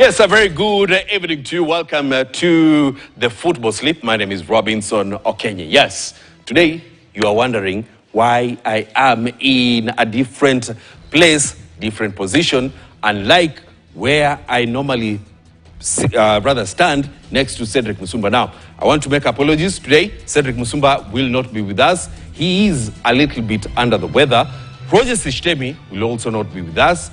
Yes, a very good evening to you. Welcome to the Football Sleep. My name is Robinson Okenye. Yes, today you are wondering why I am in a different place, different position, unlike where I normally stand next to Cedric Musumba. Now, I want to make apologies today. Cedric Musumba will not be with us. He is a little bit under the weather. Roger Sishtemi will also not be with us.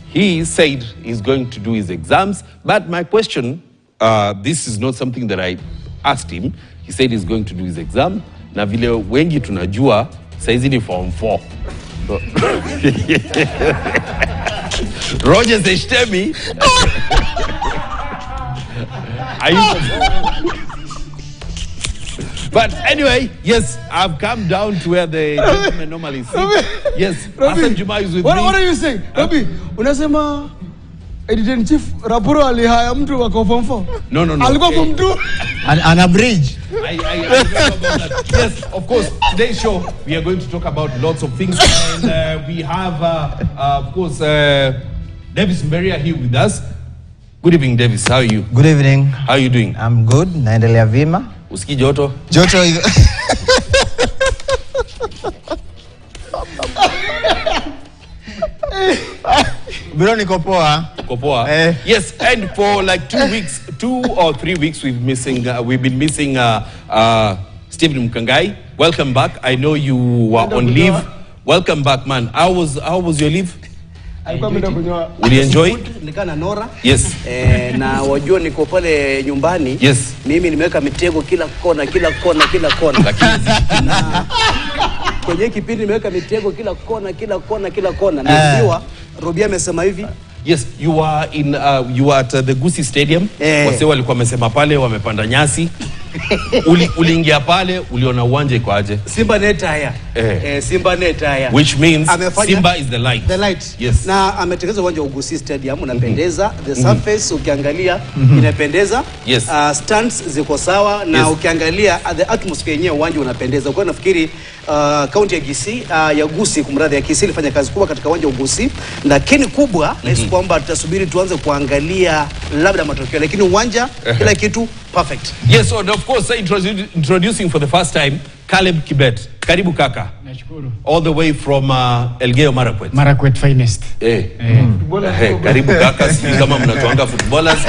He said he's going to do his exams, but my question, this is not something that I asked him. He said he's going to do his exam. Na vile wengi tunajua, saizi ni form 4. Roger Sishtemi. But anyway, yes, I've come down to where the gentlemen normally sit. Yes, Hassan Juma is with me. What are you saying? Robbie, unasema editor-in-chief Rapuro alihaya mtu wa form 4? No. Alikuwa form 2? On a bridge. I remember about that. Yes, of course, today's show, we are going to talk about lots of things. And we have, of course, Davis Mberia here with us. Good evening, Davis. How are you? Good evening. How are you doing? I'm good. Naendelea vima. Usiki joto? Joto is... Bro, niko poa. Niko poa. Yes, and for like 2 or 3 weeks, we've been missing Stephen Mkangai. Welcome back. I know you were on leave. Welcome back, man. How was your leave? Will you enjoy? Nikana Nora. Yes. Na wajua niko pale nyumbani. Yes. Mimi nimeweka mitego kila kona. Na kwenye kipindi nimeweka mitego kila kona. Najua Robia amesema hivi. Yes, you are at the Gusii Stadium. Wase walikuwa wamesema pale wamepanda nyasi. Uliingia pale, uliona uwanja iko aje? Simba netaya. Simba netaya. Which means Simba is the light. The light. Yes. Na ametengeneza uwanja wa Gusii Stadium unapendeza. The surface ukiangalia inapendeza. Yes. Stands ziko sawa na ukiangalia the atmosphere yenyewe uwanja unapendeza. Kwa nafikiri kaunti ya Gusii kumradhi ya Kisii ilifanya kazi kubwa katika uwanja wa Gusii. Lakini kubwa na hisi kwamba tutasubiri tuanze kuangalia labda matokeo, lakini uwanja kila kitu perfect. Yes, so of course introducing for the first time Caleb Kibet. Karibu kaka. Nashukuru. All the way from Elgeyo Marakwet. Marakwet finest. Karibu kaka, si kama mnatoanga footballers.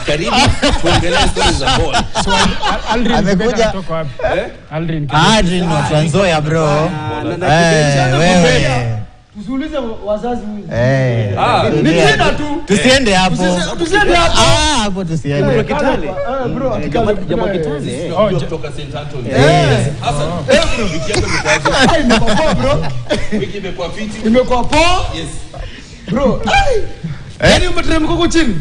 Karibu tuongelee stories za ball. So amekuja kutoka wapi? Aldrin wa Tranzoya bro. Wewe. Tusiulize wazazi huyu. Nitenda tu. Tusiende hapo. Hapo tusiende. Bro Kitale. Bro, jamaa Kitale. Kutoka St. Anthony. Hassan, wiki yako imekuwa bro. wiki imekuwa fiti. Imekuwa poa. Yes. Bro. Yaani umeteremka huko chini.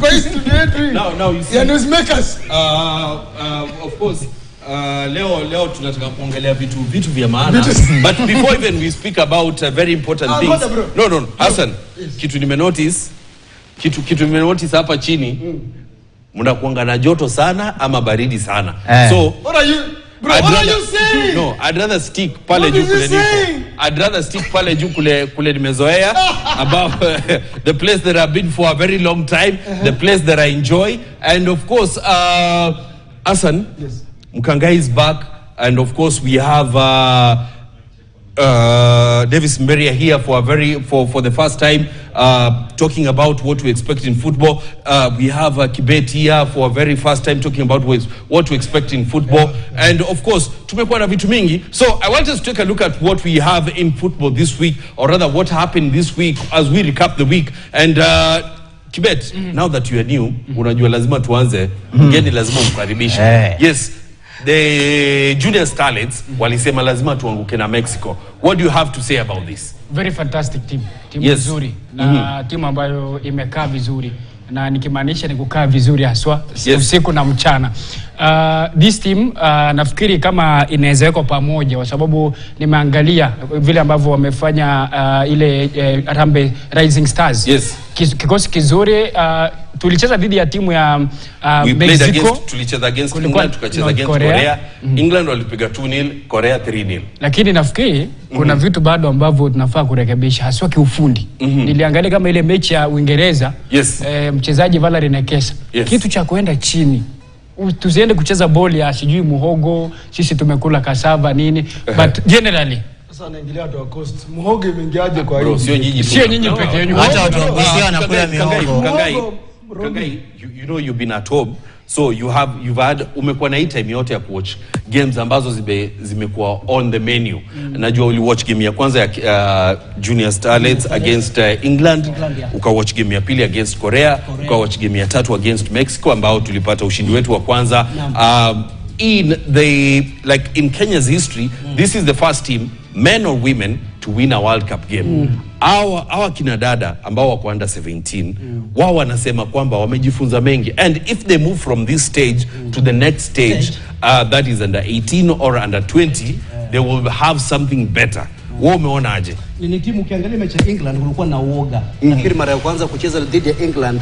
Kwa hii studio yetu hii. Now you see. Ya news makers. Of course. Leo tunataka kuongelea vitu vya maana. But before even we speak about very important things. No. Hassan, kitu nimenotice hapa chini. Mnakuanga na joto sana ama baridi sana. So What are you saying? No, I'd rather stick pale juu kule nipo. I'd rather stick pale juu kule nimezoea about the place that I've been for a very long time, the place that I enjoy, and of course Hassan. Yes. Mkangai is back, and of course we have Davis Mberia here for the first time, talking about what we expect in football. We have Kibet here for a very first time talking about what to expect in football, and of course tumekuwa na vitu mingi. So I want us to take a look at what we have in football this week, or rather what happened this week as we recap the week. And Kibet, now that you are new, unajua lazima tuanze, mgeni lazima mkaribishe. Yes. The Junior Starlets walisema lazima tuanguke na Mexico. What do you have to say about this? Very fantastic team. Timu Yes. nzuri na timu ambayo imekaa vizuri, na nikimaanisha ni kukaa vizuri haswa usiku na mchana. This team nafikiri kama inawezekwa pamoja kwa sababu nimeangalia vile ambavyo wamefanya ile Harambee Rising Stars. Yes. Kikosi kizuri, tulicheza dhidi ya timu ya Mexico. Tulicheza against England, tukacheza against Korea. England walipiga 2-0, Korea 3-0. Lakini nafikiri kuna vitu bado ambavyo tunafaa kurekebisha haswa kiufundi. Niliangalia kama ile mechi ya Uingereza, mchezaji Valerie Nekesa. Kitu cha kuenda chini. Tusiende kucheza boli ya sijui muhogo, sisi tumekula kasava nini, but generally sasa anaingilia watu wa coast. Muhogo imeingiaje kwa hiyo? Sio nyinyi peke yenu. Hata watu wengine wanakula mihogo. Kangai, you know you've been at home, so you've had umekuwa na hii time yote ya kuwatch games ambazo zimekuwa on the menu. Najua uliwatch game ya kwanza ya Junior Starlets against England, ukawatch game ya pili against Korea, ukawatch game ya tatu against Mexico ambao tulipata ushindi wetu wa kwanza. In Kenya's history, this is the first team, men or women, to win a World Cup game. Our kina dada ambao wako under 17, wao wanasema kwamba wamejifunza mengi, and if they move from this stage to the next stage, that is under 18 or under 20, they will have something better. Wao umeona aje? Ni timu ukiangalia mechi ya England kulikuwa na uoga. Nafikiri mara ya kwanza kucheza dhidi ya England,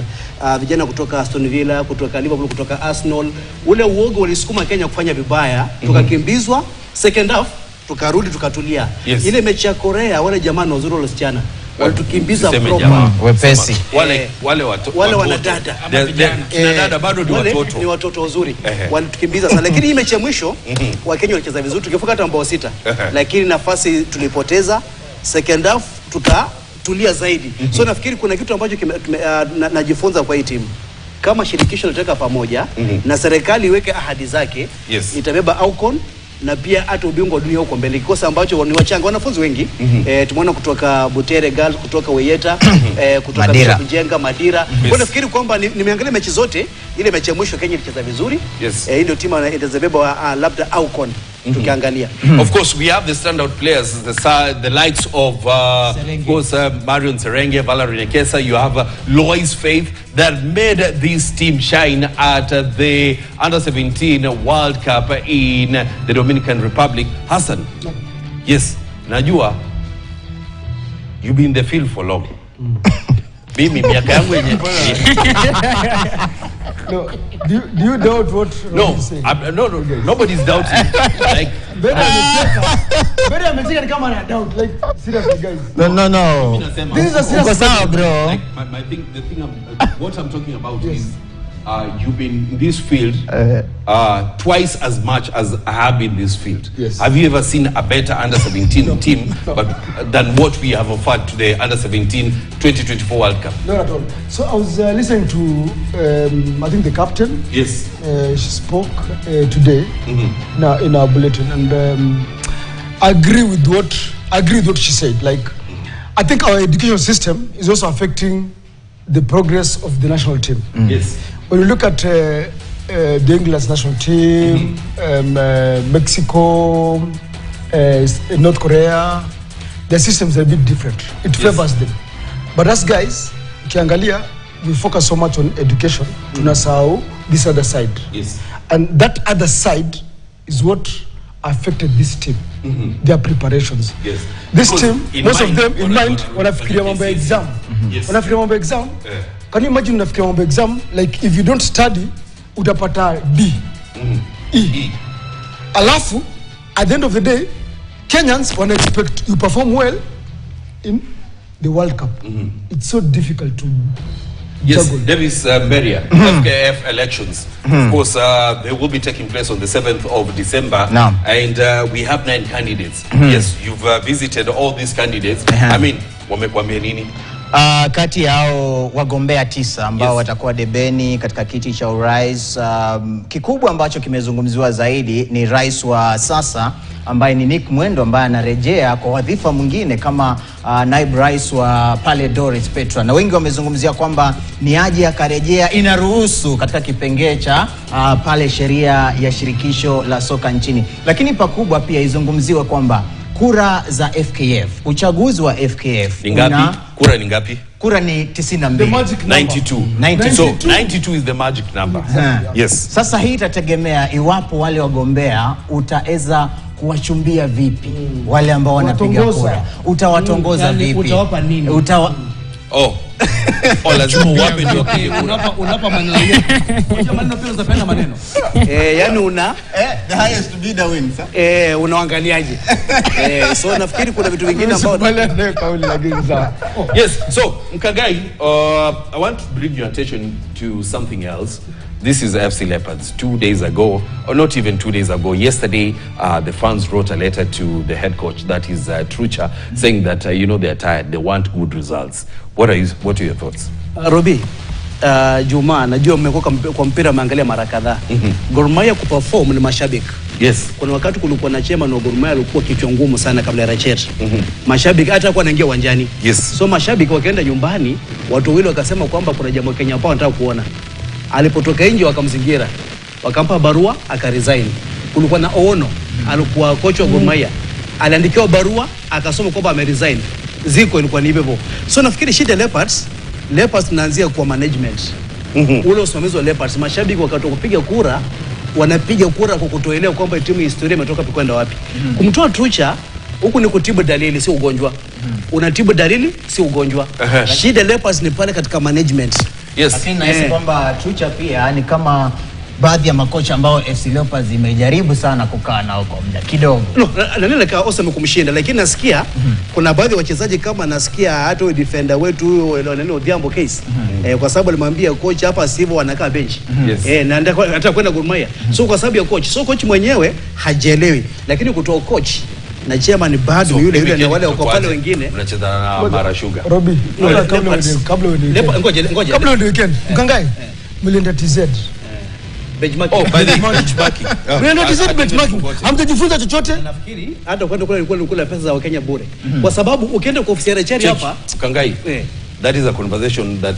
vijana kutoka Aston Villa, kutoka Liverpool, kutoka Arsenal, ule uoga ulisukuma Kenya kufanya vibaya, tukakimbizwa second half, tukarudi tukatulia. Ile mechi ya Korea, wale jamaa na wazuri wasichana walitukimbiza proper, wepesi. Wale wanadada. Kina dada bado ni watoto. Ni watoto wazuri. Walitukimbiza sana, lakini hii mechi ya mwisho Wakenya walicheza vizuri, tukifunga hata mabao 6. Lakini nafasi tulipoteza, second half tukatulia zaidi. So nafikiri kuna kitu ambacho najifunza kwa hii timu. Kama shirikisho litaweka pamoja na serikali iweke ahadi zake, itabeba AUCON na pia hata ubingwa wa dunia huko mbele. Kikosi ambacho ni wachanga, wanafunzi wengi. Tumeona kutoka Butere Girls, kutoka Weyeta, kutoka Kujenga Madira. Kwa nafikiri kwamba nimeangalia mechi zote, ile mechi ya mwisho Kenya ilicheza vizuri. Hii ndio timu inazobeba labda AUCON tukiangalia. Of course we have the standout players, the likes of Marion Serenge, Valerie Nekesa. You have Lois Faith that made this team shine at the Under-17 World Cup in the Dominican Republic. Hassan, yes, najua you've been in the field for long. Mimi miaka yangu yenyewe. No, do you doubt what Robin said? No, nobody's doubting. Like, very amazing kama na doubt, like seriously guys. No. This is a serious question, bro. Like, what I'm talking about is you've been in this field twice as much as I have been in this field. Have you ever seen a better under-17 team than what we have offered to the under-17 2024 World Cup? Not at all. So I was listening to I think the captain. Yes. She spoke today in our bulletin, and I agree with what she said. Like, I think our education system is also affecting the progress of the national team. Yes. When you look at the England's national team, Mexico, North Korea, their systems are a bit different. It favors them. But us guys, ukiangalia, we focus so much on education, tunasahau this other side. Yes. And that other side is what affected this team, their preparations. Yes. This team, most of them in mind, wanafikiria mambo ya exam. Wanafikiria mambo ya exam. Can you imagine unafikiria mambo ya exam, like if you don't study, utapata D, E. Alafu, at the end of the day, Kenyans wanna expect you perform well in the World Cup. It's so difficult to juggle. Davis Beria, FKF elections. Of course, they will be taking place on the 7th of December. And we have 9 candidates. Yes, you've visited all these candidates. I mean, wamekwambia nini? Kati yao wagombea 9 ambao watakuwa debeni katika kiti cha urais. Kikubwa ambacho kimezungumziwa zaidi ni rais wa sasa ambaye ni Nick Mwendo, ambaye anarejea kwa wadhifa mwingine kama naibu rais wa pale Doris Petra, na wengi wamezungumzia kwamba ni aje akarejea, inaruhusu katika kipengee cha pale sheria ya shirikisho la soka nchini. Lakini pakubwa pia izungumziwa kwamba kura za FKF, uchaguzi wa FKF ni ngapi? Kura ni ngapi? Kura ni 92. The magic number. 92. 92. So 92 is the magic number. Yes. Sasa hii itategemea iwapo wale wagombea utaweza kuwachumbia vipi wale ambao wanapiga kura. Utawatongoza vipi? Utawapa nini? Lazima wape ndio wapige kura. Unapa maneno. Unajua maneno pia unapenda maneno. Yani the highest bidder wins. Unaangaliaje? So nafikiri kuna vitu vingine ambao Yes, so Mkagai, I want to bring your attention to something else. This is FC Leopards. 2 days ago, or not even 2 days ago, yesterday, the fans wrote a letter to the head coach, that is Trucha, saying that, they are tired, they want good results. What are your thoughts? Robi, Juma, najua mmekuwa kwa mpira mmeangalia mara kadhaa. Gor Mahia kuperform ni mashabiki. Yes. Kuna wakati kulikuwa na chema na Gor Mahia alikuwa kichwa ngumu sana kabla ya Rachet. Mashabiki hata kwa anaingia uwanjani. Yes. So mashabiki wakaenda nyumbani, watu wawili wakasema kwamba kuna jambo Kenya hapa wanataka kuona. Alipotoka nje wakamzingira, wakampa barua akaresign. Kulikuwa na Oono, alikuwa kocha wa Gor Mahia, aliandikiwa barua akasoma kwamba ameresign. Ziko ilikuwa ni hivyo. So nafikiri shida Leopards tunaanzia kwa management. Ule usimamizi wa Leopards, mashabiki wakati kupiga kura wanapiga kura kwa kutoelewa kwamba timu historia imetoka kwenda wapi. Kumtoa Trucha huku ni kutibu dalili, si ugonjwa. Unatibu dalili, si ugonjwa. Shida Leopards ni pale katika management. Yes. Lakini nahisi kwamba Trucha pia ni kama baadhi ya makocha ambao FC Leopards imejaribu sana kukaa nao kwa muda kidogo. Nani kaa Osam kumshinda, lakini nasikia kuna baadhi ya wachezaji kama nasikia hata huyo defender wetu huyo nani Odhiambo case. Kwa sababu alimwambia coach hapa sivyo anakaa bench. Na hata kwenda Gor Mahia. So kwa sababu ya coach. So coach mwenyewe hajielewi. Lakini kutoa coach na chairman bado so, yule na wale wako pale wengine unacheza na Mara Sugar. Robi, kabla ya weekend. Mkangai, mlienda TZ. Benchmarking. By the benchmarking. Mlienda TZ benchmarking. Hamtajifunza chochote? Nafikiri hata kwenda kule ilikuwa nikula pesa za Wakenya bure. Kwa sababu ukienda kwa ofisi ya Rachari hapa, Mkangai. That is a conversation that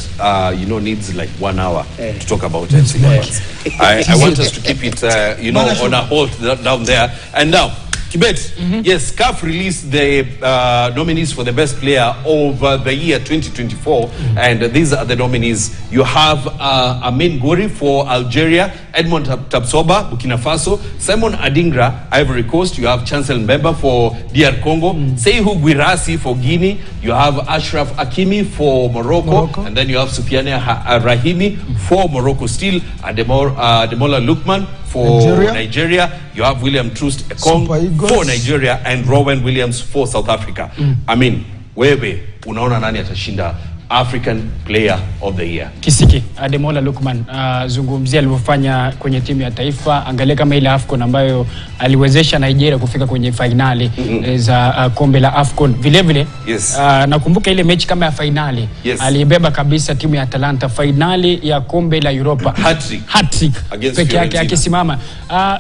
needs like 1 hour to talk about FC Leopards. I want us to keep it on a hold down there. And now Kibet, yes, CAF released the nominees for the best player of the year 2024, and these are the nominees. You have Amin Gori for Algeria, Edmond Tapsoba, Burkina Faso, Simon Adingra, Ivory Coast. You have Chancel Mbemba for DR Congo, Seihu Guirassi for Guinea. You have Ashraf Hakimi for Morocco, and then you have Soufiane Rahimi for Morocco still, Ademola Lookman for Nigeria. You have William Troost Ekong for Nigeria and Rowan Williams for South Africa. I mean, wewe unaona nani atashinda African Player of the Year? Kisiki, Ademola Lookman, zungumzia alivyofanya kwenye timu ya taifa. Angalia kama ile AFCON ambayo aliwezesha Nigeria kufika kwenye finali za kombe la AFCON. Vile vile, nakumbuka ile mechi kama ya finali. Alibeba kabisa timu ya Atalanta finali ya kombe la Europa. Hat-trick peke yake akisimama.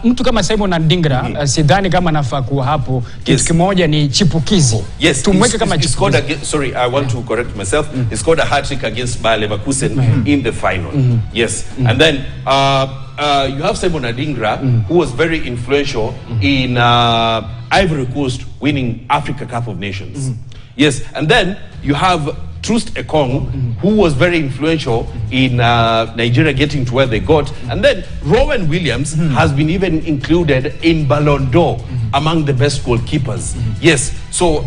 Mtu kama Simon Adingra, sidhani kama nafaa kuwa hapo. Kitu kimoja ni chipukizi. Tumweke kama chipukizi. Sorry, I want to correct myself. He scored a hat-trick against Bayer Leverkusen in the final. Yes. And then you have Simon Adingra, who was very influential in Ivory Coast winning Africa Cup of Nations. Yes. And then you have Troost Ekong, who was very influential in Nigeria getting to where they got. And then Rowan Williams has been even included in Ballon d'Or among the best goalkeepers. Yes. So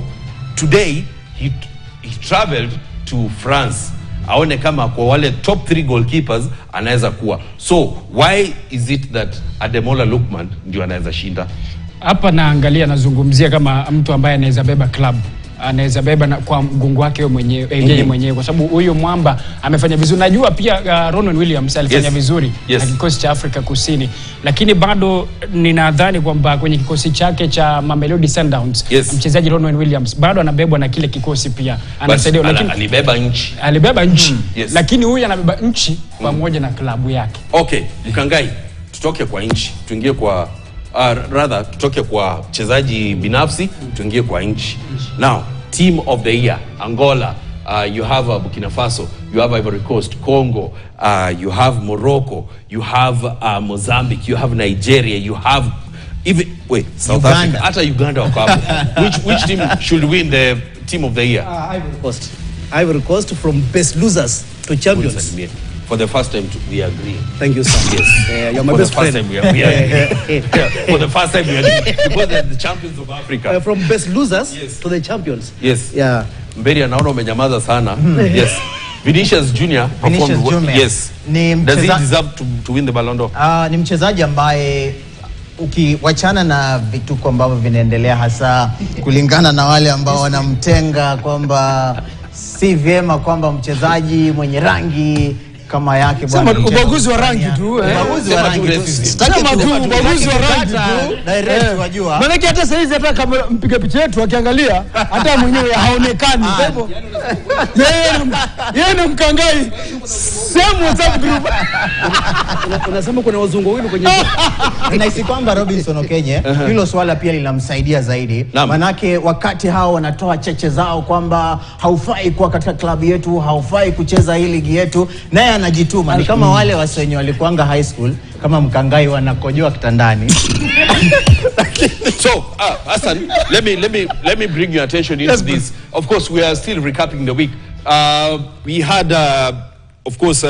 today he traveled to France. Aone kama kwa wale top 3 goalkeepers anaweza kuwa. So why is it that Ademola Lookman ndio anaweza shinda? Hapa naangalia nazungumzia kama mtu ambaye anaweza beba club. Anaweza beba kwa mgongo wake mwenyewe mwenyewe kwa sababu huyo mwamba amefanya vizuri. Najua pia Rowan Williams alifanya vizuri na kikosi cha Afrika Kusini, lakini bado ninadhani kwamba kwenye kikosi chake cha Mamelodi Sundowns mchezaji Rowan Williams bado anabebwa na kile kikosi pia. Anasaidia, lakini alibeba nchi. Lakini huyu anabeba nchi pamoja na klabu yake. Okay, Mkangai, tutoke kwa nchi tuingie kwa tutoke kwa mchezaji binafsi tuingie kwa nchi. Now, team of the year, Angola, you have Burkina Faso, you have Ivory Coast, Congo, you have Morocco, you have Mozambique, you have Nigeria, you have South Africa, hata Uganda wako hapo. Which team should win the team of the year? Ivory Coast. Ivory Coast from best losers to champions. For the first time, we agree. Thank you, sir. Yes. You're my best friend. For the first time, we agree. Because they're the champions of Africa. From best losers to the champions. Yes. Yeah. Mberi anaona umenyamaza sana. Yes. Vinicius Junior performed. Yes. Does he deserve to win the Ballon d'Or? Ni mchezaji ambaye ukiwachana na vituko ambavyo vinaendelea, hasa kulingana na wale ambao wanamtenga kwamba si vyema kwamba mchezaji mwenye rangi kama yake bwana. Sema ubaguzi wa rangi tu. Ubaguzi wa rangi tu. Ubaguzi wa rangi tu. Direct wajua. Maana hata sasa hizi hata kama mpiga picha yetu akiangalia hata mwenyewe haonekani. Kwa hivyo yeye ni mkangai. Same WhatsApp group. Unasema kuna wazungu wawili kwenye nahisi kwamba Robinson Okenye hilo swala pia linamsaidia zaidi. Manake wakati hao wanatoa cheche zao kwamba haufai kuwa katika klabu yetu, haufai kucheza hii ligi yetu, naye anajituma. Ni kama wale wasenyo walikuanga high school kama mkangai wanakojoa kitandani. So, Hassan, let me bring your attention into this. Of course, we are still recapping the week. We had of course,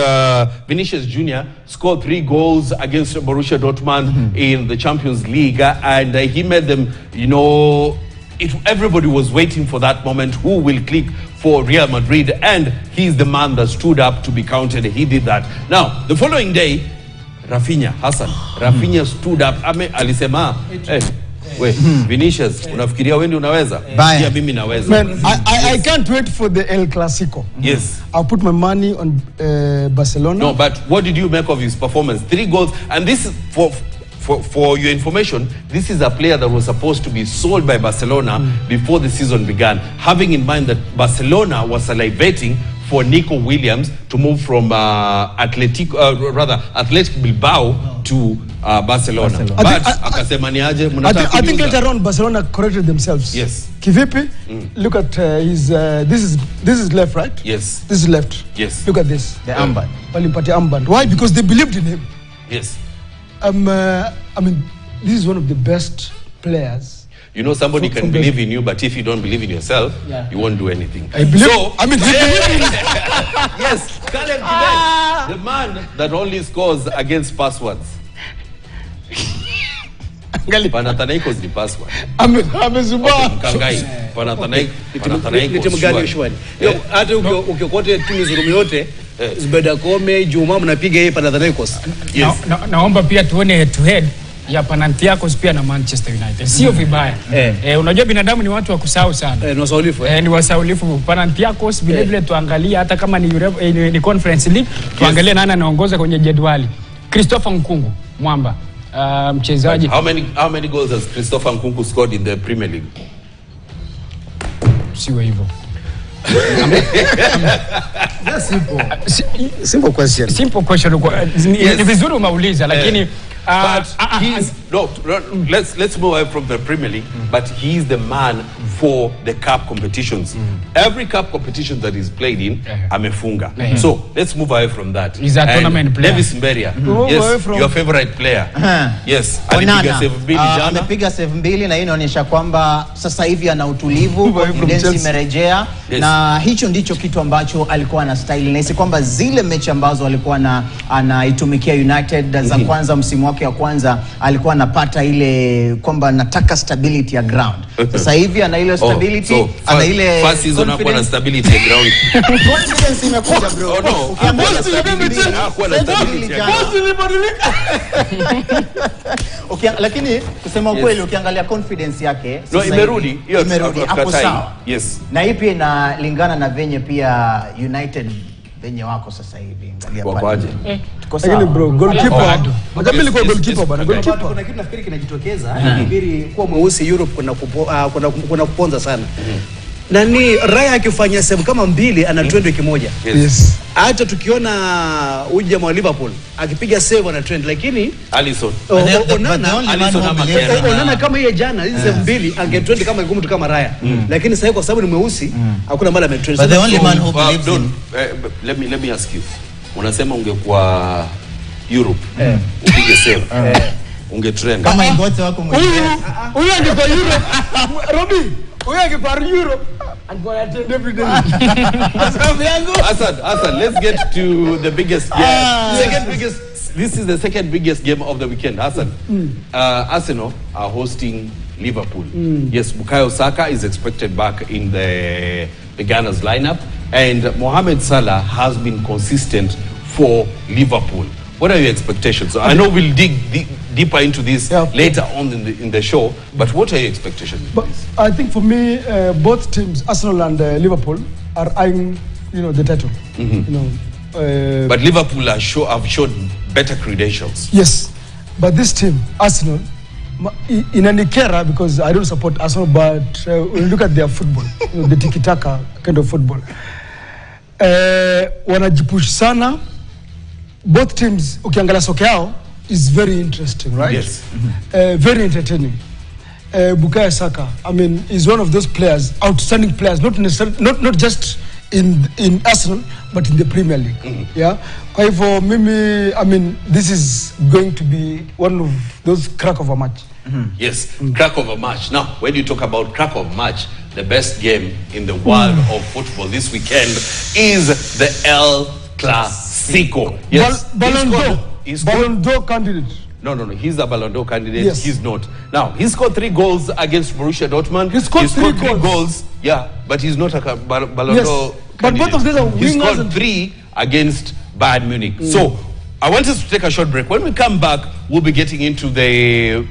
Vinicius Junior scored 3 goals against Borussia Dortmund in the Champions League, and he made them, you know, everybody was waiting for that moment. Who will click for Real Madrid? And he's the man that stood up to be counted. He did that. Now, the following day, Rafinha stood up. Alisema, Vinicius, unafikiria wewe unaweza? Pia mimi naweza. Man, I can't wait for the El Clasico. Yes. I'll put my money on Barcelona. No, but what did you make of his performance? 3 goals, and this is for your information, this is a player that was supposed to be sold by Barcelona before the season began, having in mind that Barcelona was salivating for Nico Williams to move from Athletic Bilbao to Barcelona. But I think later on Barcelona corrected themselves. Yes. Kivipi? Look at his this is left, right? Yes. This is left. Yes. Look at this. The armband. Walimpatia armband. Why? Because they believed in him. Yes. I mean, this is one of the best players. You know, somebody can believe in you, but if you don't believe in yourself, you won't do anything. I believe. So, I mean, yes, Caleb Gibet, the man that only scores against passwords. Panathinaikos the password. Amezubaa. Mkangai. Panathinaikos. Hata ukikote timu zuru yote Zubeda Kome, Juma mnapiga yeye Panathinaikos. Yes. Naomba pia tuone head to head ya Panathinaikos pia na Manchester United. Sio vibaya. Unajua binadamu ni watu wa kusahau sana. Ni wasaulifu. Ni wasaulifu. Panathinaikos vile vile tuangalia hata kama ni Conference League, tuangalie nani anaongoza kwenye jedwali. Christopher Nkunku, mwamba. Mchezaji. How many goals has Christopher Nkunku scored in the Premier League? Siwe hivyo. That's simple question. Simple question. Ni vizuri umauliza lakini but let's move away from the Premier League. But he is the man for the cup competitions. Every cup competition that he's played in, amefunga. So let's move away from that. He's a tournament player. Davis Mberia, yes, your favorite player. Yes, amepiga save mbili na hii inaonyesha kwamba sasa hivi ana utulivu, confidence imerejea, na hicho ndicho kitu ambacho alikuwa na style. Na hisi kwamba zile mechi ambazo alikuwa anaitumikia United za kwanza msimu wake wa kwanza alikuwa anapata ile kwamba nataka stability ya ground. Sasa hivi ana ile stability, ana ile first season hapo na stability ya ground. Confidence imekuja bro. Ukiambia stability lakini kusema ukweli ukiangalia confidence yake imerudi hapo sawa. Yes. Na hii pia inalingana na venye pia United venye wako sasa hivi. Angalia pale. Lakini bro, goalkeeper. Madabili kwa goalkeeper bana. Goalkeeper. Kuna kitu nafikiri kinajitokeza, nafikiri kuwa mweusi Europe kuna kuponza sana. Na ni Raya akifanya save kama 2 ana trend kimoja. Yes. Hata tukiona ujamaa wa Liverpool akipiga save ana trend, lakini Alisson Onana kama yeye jana hizo 2 angetrend kama mtu kama Raya. Lakini sasa kwa sababu ni mweusi hakuna mala ametrend. But the only man who believes in let me ask you. Unasema ungekuwa Europe upige save ungetrend kama ingote wako mwenyewe. Huyo ndio Europe. Robi, Wewe kwa Euro and for attend every day. Hassan, let's get to the biggest game. Second biggest. This is the second biggest game of the weekend. Hassan, Arsenal are hosting Liverpool. Yes, Bukayo Saka is expected back in the Ghana's lineup, and Mohamed Salah has been consistent for Liverpool. What are your expectations? I know we'll dig deeper into this later on in the show, but what are your expectations? But I think for me, both teams, Arsenal and Liverpool, are eyeing, the title. But Liverpool have shown better credentials. Yes, but this team, Arsenal, in any kera, because I don't support Arsenal, but when you look at their football, the tiki-taka kind of football, wanajipush sana. Both teams, ukiangalia soka yao, is very interesting, right? Yes. Very entertaining. Bukayo Saka, I mean, is one of those players, outstanding players, not not just in Arsenal, but in the Premier League. Yeah. Kwa hivyo mimi, I mean, this is going to be one of those crack of a match. Yes, crack of a match. Now, when you talk about crack of a match, the best game in the world of football this weekend is the El Clasico. Yes. Ballon d'Or candidate. No. He's a Ballon d'Or candidate. Yes. He's not. Now, he scored 3 goals against Borussia Dortmund. He scored 3 goals. Yeah, but he's not a Ballon d'Or candidate. But both of these are wingers. He scored 3 against Bayern Munich. So, I want us to take a short break. When we come back, we'll be getting into the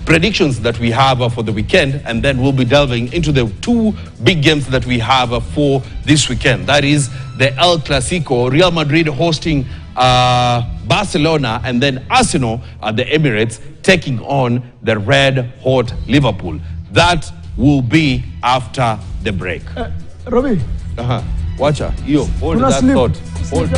predictions that we have for the weekend, and then we'll be delving into the 2 big games that we have for this weekend. That is the El Clasico, Real Madrid hosting Barcelona, and then Arsenal at the Emirates taking on the red-hot Liverpool. That will be after the break. Robbie. Watcha, hold that thought. Hold.